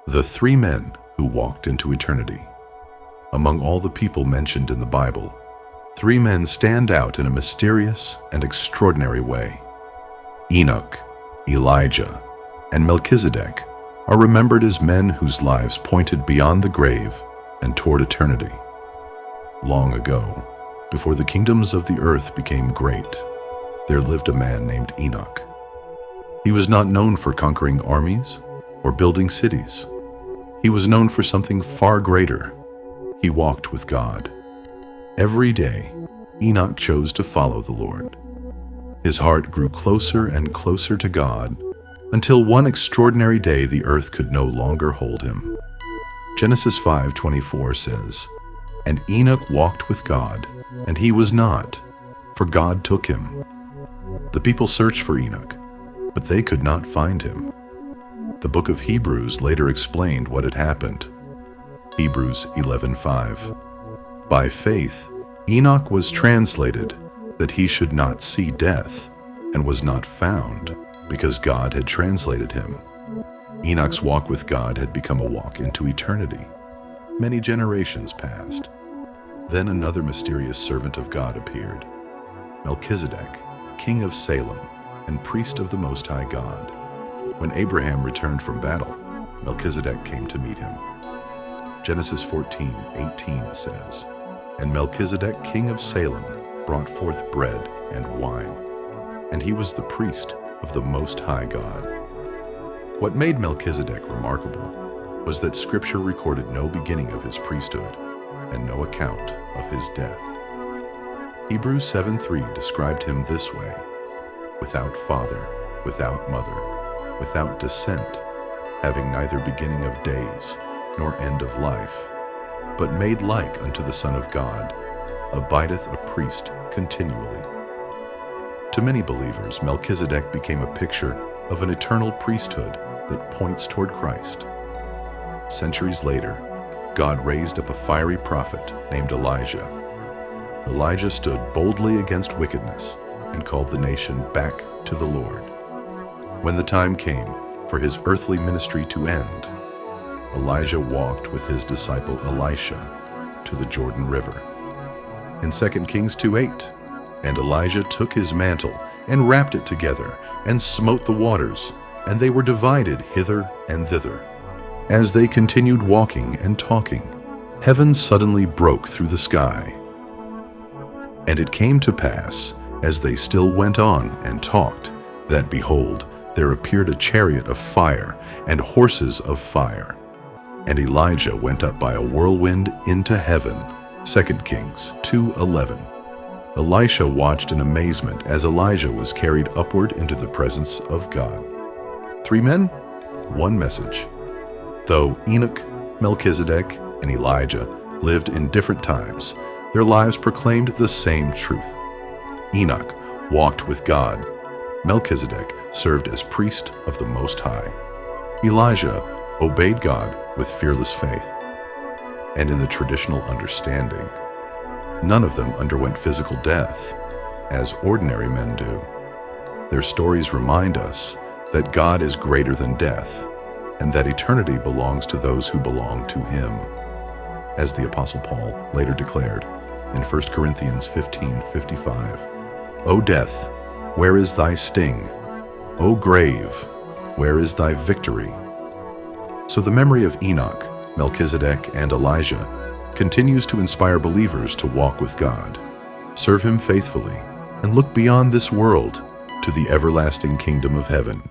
The three men who walked into eternity. Among all the people mentioned in the Bible, three men stand out in a mysterious and extraordinary way. Enoch, Elijah, and Melchizedek are remembered as men whose lives pointed beyond the grave and toward eternity. Long ago, before the kingdoms of the earth became great, there lived a man named Enoch. He was not known for conquering armies or building cities. He was known for something far greater. He walked with God. Every day, Enoch chose to follow the Lord. His heart grew closer and closer to God until one extraordinary day the earth could no longer hold him. Genesis 5:24 says, "And Enoch walked with God, and he was not, for God took him." The people searched for Enoch, but they could not find him. The book of Hebrews later explained what had happened. Hebrews 11:5. By faith, Enoch was translated that he should not see death, and was not found, because God had translated him. Enoch's walk with God had become a walk into eternity. Many generations passed. Then another mysterious servant of God appeared, Melchizedek, king of Salem and priest of the Most High God. When Abraham returned from battle, Melchizedek came to meet him. Genesis 14:18 says, "And Melchizedek, king of Salem, brought forth bread and wine, and he was the priest of the Most High God." What made Melchizedek remarkable was that Scripture recorded no beginning of his priesthood and no account of his death. Hebrews 7:3 described him this way: "Without father, without mother, without descent, having neither beginning of days nor end of life, but made like unto the Son of God, abideth a priest continually." To many believers, Melchizedek became a picture of an eternal priesthood that points toward Christ. Centuries later, God raised up a fiery prophet named Elijah. Elijah stood boldly against wickedness and called the nation back to the Lord. When the time came for his earthly ministry to end, Elijah walked with his disciple Elisha to the Jordan River. In 2 Kings 2:8, "And Elijah took his mantle and wrapped it together and smote the waters, and they were divided hither and thither. As they continued walking and talking, heaven suddenly broke through the sky. And it came to pass, as they still went on and talked, that behold, there appeared a chariot of fire and horses of fire. And Elijah went up by a whirlwind into heaven." 2 Kings 2:11. Elisha watched in amazement as Elijah was carried upward into the presence of God. Three men, one message. Though Enoch, Melchizedek, and Elijah lived in different times, their lives proclaimed the same truth. Enoch walked with God. Melchizedek served as priest of the Most High. Elijah obeyed God with fearless faith. And in the traditional understanding, none of them underwent physical death, as ordinary men do. Their stories remind us that God is greater than death, and that eternity belongs to those who belong to Him, as the Apostle Paul later declared in 1 Corinthians 15:55, "O death, where is thy sting? O grave, where is thy victory?" So the memory of Enoch, Melchizedek, and Elijah continues to inspire believers to walk with God, serve Him faithfully, and look beyond this world to the everlasting kingdom of heaven.